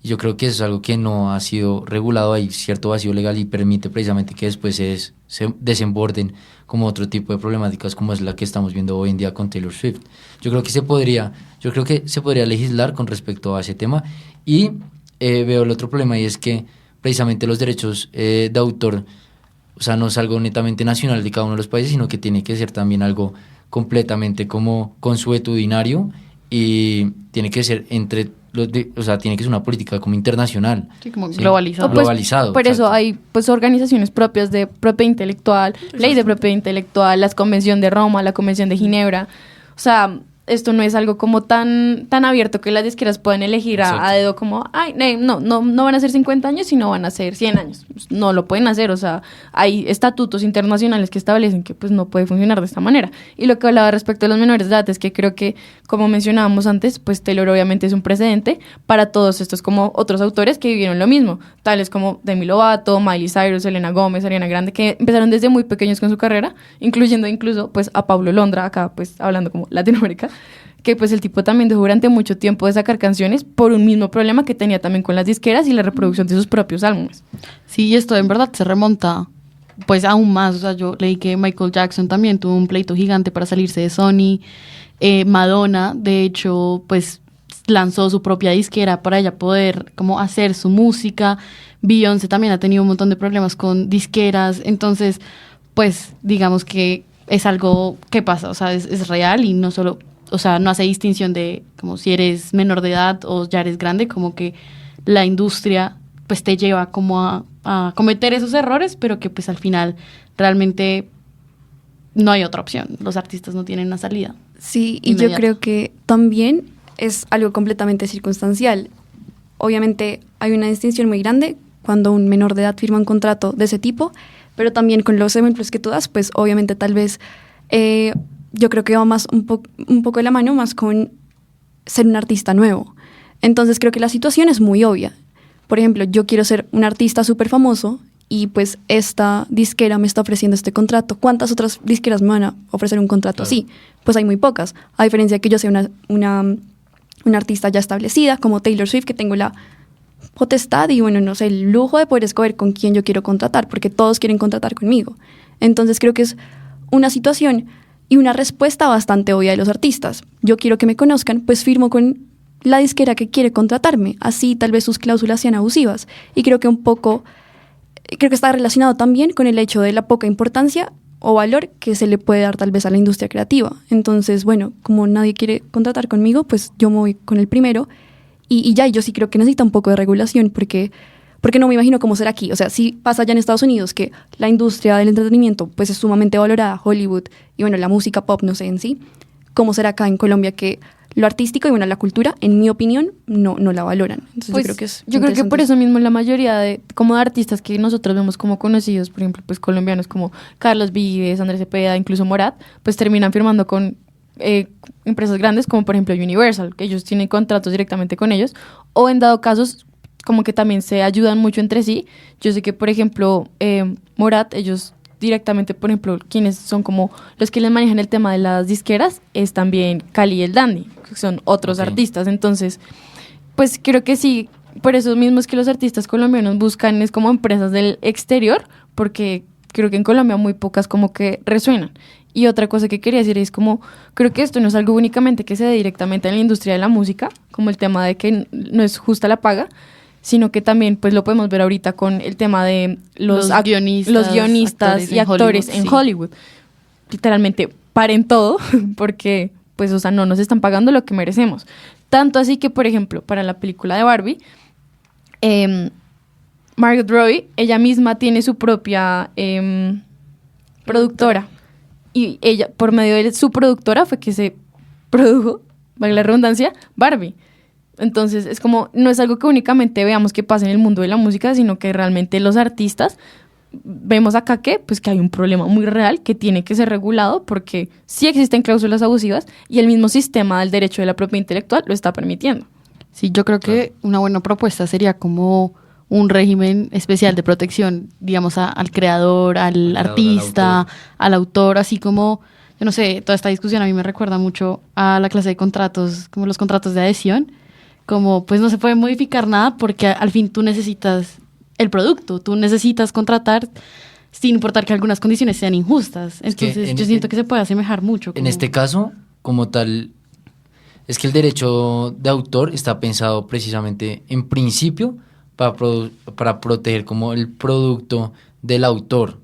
Y yo creo que eso es algo que no ha sido regulado, hay cierto vacío legal y permite precisamente que después se desemborden como otro tipo de problemáticas como es la que estamos viendo hoy en día con Taylor Swift. Yo creo que se podría legislar con respecto a ese tema y veo el otro problema, y es que precisamente los derechos de autor, o sea, no es algo netamente nacional de cada uno de los países, sino que tiene que ser también algo completamente como consuetudinario y tiene que ser tiene que ser una política como internacional. Sí, como ¿sí? globalizado. Pues, Globalizado. por eso exacto. hay pues organizaciones propias de propiedad intelectual, ley de propiedad intelectual, la Convención de Roma, la Convención de Ginebra. O sea, esto no es algo como tan abierto que las disqueras puedan elegir a dedo como, ay, no van a ser 50 años, sino van a ser 100 años. No lo pueden hacer, o sea, hay estatutos internacionales que establecen que pues no puede funcionar de esta manera. Y lo que hablaba respecto a los menores de edad es que creo que, como mencionábamos antes, pues Taylor obviamente es un precedente para todos estos como otros autores que vivieron lo mismo, tales como Demi Lovato, Miley Cyrus, Selena Gómez, Ariana Grande, que empezaron desde muy pequeños con su carrera, incluyendo incluso pues a Pablo Londra, acá pues hablando como Latinoamérica, que pues el tipo también dejó durante mucho tiempo de sacar canciones por un mismo problema que tenía también con las disqueras y la reproducción de sus propios álbumes. Sí, y esto en verdad se remonta pues aún más. O sea, yo leí que Michael Jackson también tuvo un pleito gigante para salirse de Sony. Madonna, de hecho, pues lanzó su propia disquera para ella poder como hacer su música. Beyoncé también ha tenido un montón de problemas con disqueras. Entonces, pues digamos que es algo que pasa, o sea, es real y no solo, o sea, no hace distinción de como si eres menor de edad o ya eres grande, como que la industria pues te lleva como a cometer esos errores, pero que pues al final realmente no hay otra opción, los artistas no tienen una salida. Sí, y yo creo que también es algo completamente circunstancial. Obviamente hay una distinción muy grande cuando un menor de edad firma un contrato de ese tipo, pero también con los ejemplos que tú das, pues obviamente tal vez yo creo que va más un poco de la mano más con ser un artista nuevo. Entonces creo que la situación es muy obvia. Por ejemplo, yo quiero ser un artista súper famoso y pues esta disquera me está ofreciendo este contrato. ¿Cuántas otras disqueras me van a ofrecer un contrato así? Pues hay muy pocas. A diferencia de que yo sea una artista ya establecida, como Taylor Swift, que tengo la potestad y, bueno, no sé, el lujo de poder escoger con quién yo quiero contratar, porque todos quieren contratar conmigo. Entonces creo que es una situación y una respuesta bastante obvia de los artistas. Yo quiero que me conozcan, pues firmo con la disquera que quiere contratarme. Así tal vez sus cláusulas sean abusivas. Y creo que está relacionado también con el hecho de la poca importancia o valor que se le puede dar tal vez a la industria creativa. Entonces, bueno, como nadie quiere contratar conmigo, pues yo me voy con el primero y yo sí creo que necesita un poco de regulación porque no me imagino cómo será aquí. O sea, si pasa allá en Estados Unidos que la industria del entretenimiento pues es sumamente valorada, Hollywood y, bueno, la música pop, no sé en sí, ¿cómo será acá en Colombia que lo artístico y, bueno, la cultura, en mi opinión, no la valoran? Entonces pues yo creo que por eso mismo la mayoría de artistas que nosotros vemos como conocidos, por ejemplo, pues colombianos como Carlos Vives, Andrés Cepeda, incluso Morat, pues terminan firmando con empresas grandes como por ejemplo Universal, que ellos tienen contratos directamente con ellos, o en dado casos como que también se ayudan mucho entre sí. Yo sé que por ejemplo Morat, ellos directamente, por ejemplo, quienes son como los que les manejan el tema de las disqueras es también Cali y el Dandy, que son otros artistas. Entonces, pues creo que sí, por eso mismo es que los artistas colombianos buscan es como empresas del exterior, porque creo que en Colombia muy pocas como que resuenan. Y otra cosa que quería decir es como, creo que esto no es algo únicamente que se dé directamente en la industria de la música, como el tema de que no es justa la paga, sino que también pues lo podemos ver ahorita con el tema de los guionistas y actores en Hollywood. Literalmente paren todo porque pues, o sea, no nos están pagando lo que merecemos. Tanto así que, por ejemplo, para la película de Barbie, Margot Robbie, ella misma tiene su propia productora. Y ella, por medio de su productora, fue que se produjo, valga la redundancia, Barbie. Entonces, es como, no es algo que únicamente veamos que pasa en el mundo de la música, sino que realmente los artistas vemos acá que hay un problema muy real que tiene que ser regulado porque sí existen cláusulas abusivas y el mismo sistema del derecho de la propiedad intelectual lo está permitiendo. Sí, yo creo que una buena propuesta sería como un régimen especial de protección, digamos, al creador, al artista, al autor, así como, yo no sé, toda esta discusión a mí me recuerda mucho a la clase de contratos, como los contratos de adhesión, como pues no se puede modificar nada porque al fin tú necesitas el producto, tú necesitas contratar sin importar que algunas condiciones sean injustas. Entonces yo siento que se puede asemejar mucho. En este caso, como tal, es que el derecho de autor está pensado precisamente en principio para proteger como el producto del autor.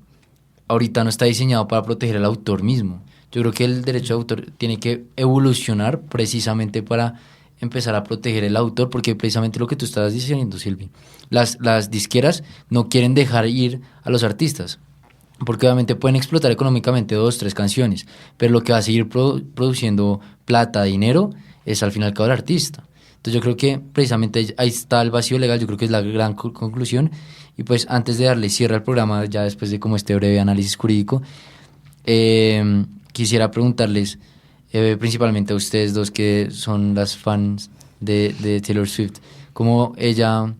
Ahorita no está diseñado para proteger al autor mismo. Yo creo que el derecho de autor tiene que evolucionar precisamente para empezar a proteger el autor, porque precisamente lo que tú estabas diciendo, Silvi, las disqueras no quieren dejar ir a los artistas, porque obviamente pueden explotar económicamente 2, 3 canciones, pero lo que va a seguir produciendo plata, dinero, es al fin y al cabo el artista. Entonces yo creo que precisamente ahí está el vacío legal, yo creo que es la gran conclusión. Y pues antes de darle cierre al programa, ya después de como este breve análisis jurídico, quisiera preguntarles, principalmente a ustedes dos que son las fans de Taylor Swift, como ella,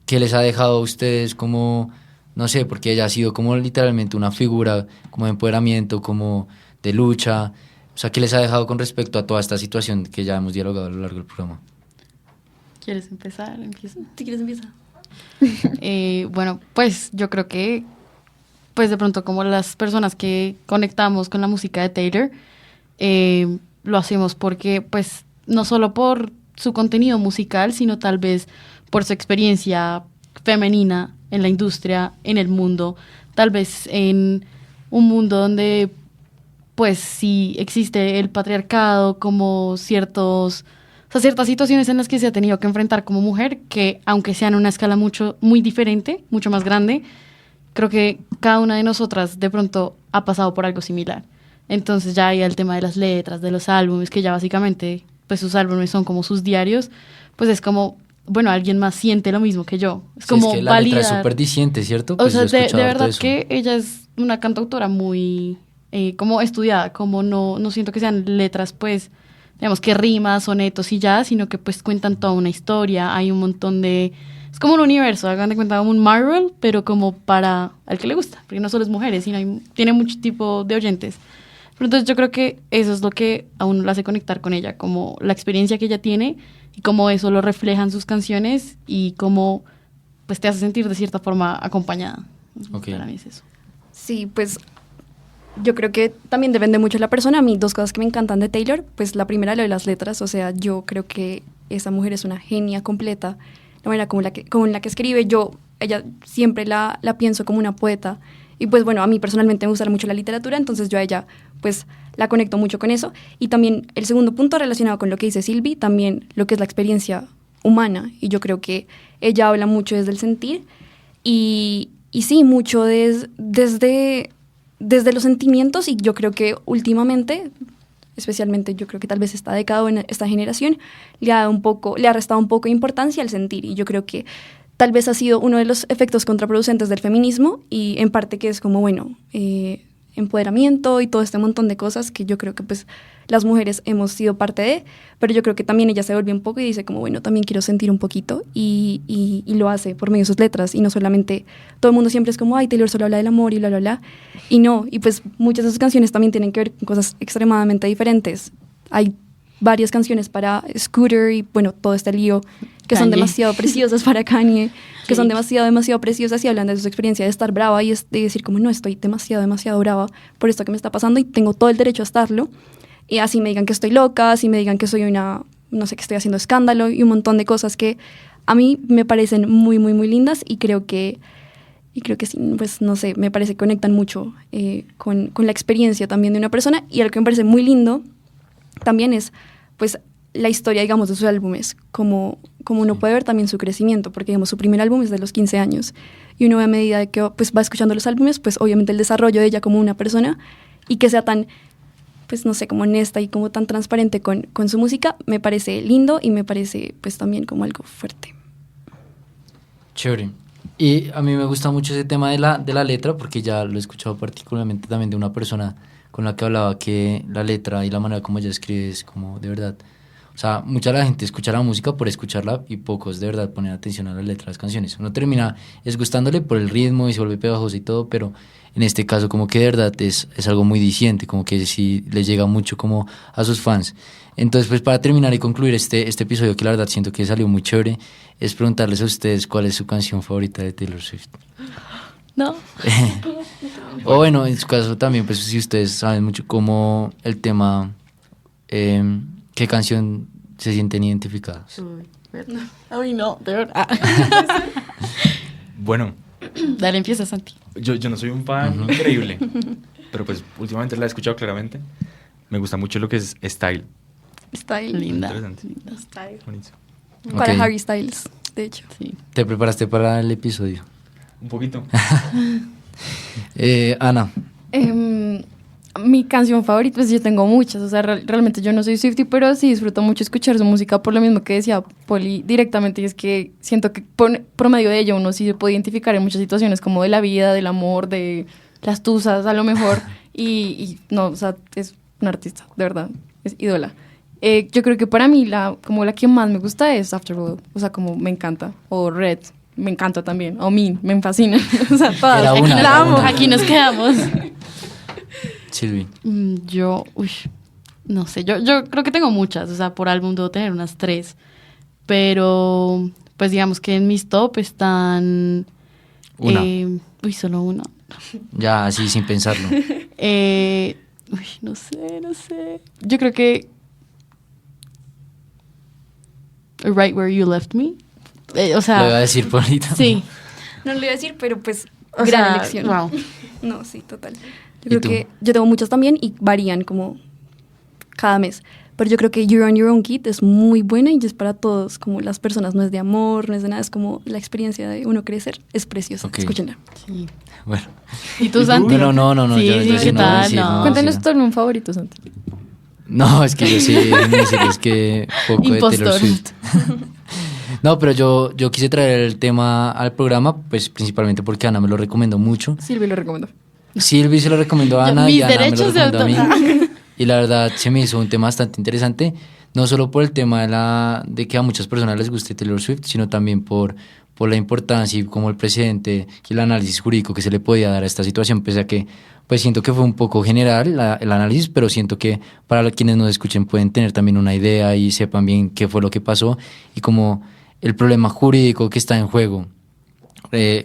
¿qué les ha dejado a ustedes? Como, no sé, porque ella ha sido como literalmente una figura como de empoderamiento, como de lucha, o sea, ¿qué les ha dejado con respecto a toda esta situación que ya hemos dialogado a lo largo del programa? ¿Quieres empezar? ¿Empieza? Si quieres, empieza. Bueno, pues yo creo que pues de pronto como las personas que conectamos con la música de Taylor, lo hacemos porque pues no solo por su contenido musical, sino tal vez por su experiencia femenina en la industria, en el mundo, tal vez en un mundo donde pues sí existe el patriarcado, como ciertas situaciones en las que se ha tenido que enfrentar como mujer, que aunque sean en una escala muy diferente, mucho más grande, creo que cada una de nosotras de pronto ha pasado por algo similar. Entonces ya hay el tema de las letras, de los álbumes, que ya básicamente, pues sus álbumes son como sus diarios, pues es como, bueno, alguien más siente lo mismo que yo. Es como es que la validar. letra es súper diciente, ¿cierto? O Pues sea, yo he de escuchado harto verdad eso. que ella es una cantautora muy como estudiada, como no siento que sean letras, pues, digamos que rimas, sonetos y ya, sino que pues cuentan toda una historia, hay un montón de... Es como un universo, hagan de cuenta como un Marvel, pero como para al que le gusta, porque no solo es mujeres, sino tiene mucho tipo de oyentes. Pero entonces yo creo que eso es lo que a uno lo hace conectar con ella, como la experiencia que ella tiene y cómo eso lo reflejan sus canciones y cómo pues te hace sentir de cierta forma acompañada. Ok. Para mí es eso. Sí, pues yo creo que también depende mucho de la persona. A mí 2 cosas que me encantan de Taylor, pues la primera, lo de las letras, o sea, yo creo que esa mujer es una genia completa, la manera como en la que escribe, ella siempre la pienso como una poeta, y pues bueno, a mí personalmente me gusta mucho la literatura, entonces yo a ella pues la conecto mucho con eso. Y también el segundo punto relacionado con lo que dice Silvi, también lo que es la experiencia humana, y yo creo que ella habla mucho desde el sentir, y sí, mucho desde los sentimientos, y yo creo que últimamente, especialmente yo creo que tal vez esta década o en esta generación, le ha restado un poco de importancia al sentir, y yo creo que tal vez ha sido uno de los efectos contraproducentes del feminismo, y en parte que es como, bueno, empoderamiento y todo este montón de cosas que yo creo que pues las mujeres hemos sido parte de, pero yo creo que también ella se volvió un poco y dice como, bueno, también quiero sentir un poquito, y lo hace por medio de sus letras, y no solamente, todo el mundo siempre es como, ay, Taylor solo habla del amor y bla, bla, bla, y no, y pues muchas de sus canciones también tienen que ver con cosas extremadamente diferentes. Hay varias canciones para Scooter y bueno, todo este lío, que son Kanye. demasiado preciosas para Kanye, que Sí. son demasiado preciosas, y hablan de su experiencia de estar brava y de decir como, no, estoy demasiado brava por esto que me está pasando y tengo todo el derecho a estarlo. Y así me digan que estoy loca, así me digan que soy no sé, que estoy haciendo escándalo, y un montón de cosas que a mí me parecen muy lindas, y creo que sí, pues no sé, me parece que conectan mucho con la experiencia también de una persona. Y algo que me parece muy lindo también es pues la historia, digamos, de sus álbumes, como uno puede ver también su crecimiento, porque digamos, su primer álbum es de los 15 años, y uno a medida de que pues va escuchando los álbumes, pues obviamente el desarrollo de ella como una persona, y que sea tan, pues no sé, como honesta y como tan transparente con su música, me parece lindo, y me parece pues también como algo fuerte. Chévere. Y a mí me gusta mucho ese tema de la letra, porque ya lo he escuchado particularmente también de una persona con la que hablaba, que la letra y la manera como ella escribe es como de verdad. O sea, mucha la gente escucha la música por escucharla, y pocos de verdad ponen atención a la letra de las canciones. Uno termina gustándole por el ritmo y se vuelve pegajoso y todo, pero en este caso como que de verdad es algo muy diciente, como que sí les llega mucho como a sus fans. Entonces, pues para terminar y concluir este episodio, que la verdad siento que salió muy chévere, es preguntarles a ustedes cuál es su canción favorita de Taylor Swift. ¿No? O bueno, en su caso también, pues si ustedes saben mucho como el tema, ¿qué canción se sienten identificados? Ay, no, de verdad. Bueno, Dale, empieza, Santi. yo no soy un fan increíble, pero pues últimamente la he escuchado claramente. Me gusta mucho lo que es Style. Style. Linda. Interesante. Style. Buenísimo. Para Ok. Harry Styles, de hecho. Sí. ¿Te preparaste para el episodio? Un poquito. Ana. Mi canción favorita, pues yo tengo muchas, o sea, realmente yo no soy Swiftie, pero sí disfruto mucho escuchar su música por lo mismo que decía Poli directamente, y es que siento que por medio de ella uno sí se puede identificar en muchas situaciones como de la vida, del amor, de las tusas a lo mejor, y no, o sea, es un artista, de verdad, es ídola. Yo creo que para mí como la que más me gusta es Afterworld, o sea, como me encanta, o Red, me encanta también, o Mean, me fascina, o sea, todas, Era una, la era amo. una. Aquí nos quedamos. Silvi. No sé, yo creo que tengo muchas, o sea, por álbum debo tener unas 3, pero pues digamos que en mis top están... Una. Solo una. Ya, así sin pensarlo. No sé. Yo creo que Right Where You Left Me. O sea, Lo iba a decir Polita. sí. No lo iba a decir, pero pues O gran sea, elección. wow. No, sí, total. Yo creo tú? que yo tengo muchas también y varían como cada mes. Pero yo creo que You're on Your Own Kid es muy buena y es para todos. Como las personas, no es de amor, no es de nada, es como la experiencia de uno crecer. Es preciosa. Ok. Escúchenla. Sí. Bueno. ¿Y tú, Santi? No, no, Sí, yo sí, sí ¿qué no, tal? sí, No. no. Cuéntanos sí, tu álbum favorito, Santi. No, es que yo sí, déjenme decirles que poco de Taylor Impostor. Swift. No, pero yo quise traer el tema al programa, pues principalmente porque Ana me lo recomendó mucho. Silvia lo recomiendo. Silvi se lo recomendó a Ana Mis y Ana me lo derechos de recomendó a mí. autor. Y la verdad se me hizo un tema bastante interesante, no solo por el tema de que a muchas personas les guste Taylor Swift, sino también por la importancia y como el precedente y el análisis jurídico que se le podía dar a esta situación, pese a que pues siento que fue un poco general el análisis, pero siento que para quienes nos escuchen pueden tener también una idea y sepan bien qué fue lo que pasó y como el problema jurídico que está en juego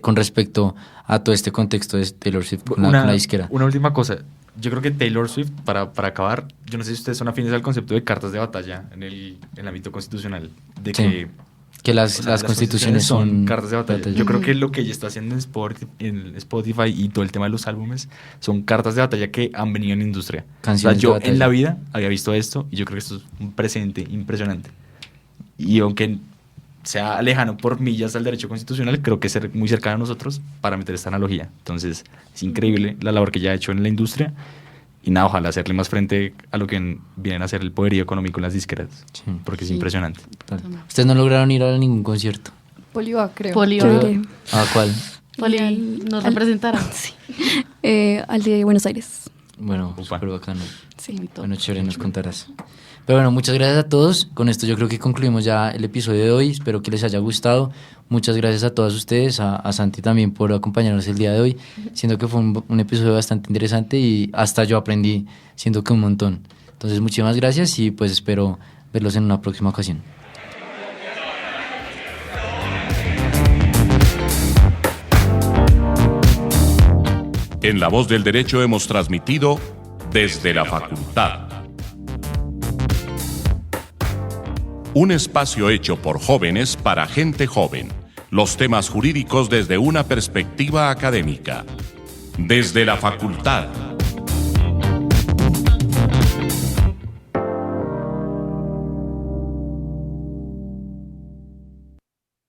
con respecto a todo este contexto de Taylor Swift con la disquera. Una última cosa. Yo creo que Taylor Swift, para acabar, yo no sé si ustedes son afines al concepto de cartas de batalla en el ámbito constitucional, de Sí. Que las, o sea, las constituciones son cartas de batalla. Yo creo que lo que ella está haciendo en Spotify y todo el tema de los álbumes son cartas de batalla que han venido en la industria. Canciones de yo batalla. en la vida había visto esto y yo creo que esto es un precedente impresionante. Y aunque sea lejano por millas al derecho constitucional, creo que es muy cercano a nosotros para meter esta analogía. Entonces, es increíble la labor que ella ha hecho en la industria y nada, ojalá hacerle más frente a lo que vienen a ser el poderío económico en las disqueras, Sí. porque es Sí. impresionante. Total. Ustedes no lograron ir a ningún concierto. Poliva, creo. Poliva. Yo iré. ¿A cuál? Poli nos representará. Sí. Al de Buenos Aires. Bueno, Upa. súper bacano. Sí, muy top. Bueno, chévere, nos contarás. Pero bueno, muchas gracias a todos. Con esto yo creo que concluimos ya el episodio de hoy. Espero que les haya gustado. Muchas gracias a todas ustedes, a Santi también por acompañarnos el día de hoy. Siento que fue un episodio bastante interesante y hasta yo aprendí, siento que un montón. Entonces, muchísimas gracias y pues espero verlos en una próxima ocasión. En La Voz del Derecho hemos transmitido Desde la Facultad. Un espacio hecho por jóvenes para gente joven. Los temas jurídicos desde una perspectiva académica. Desde la Facultad.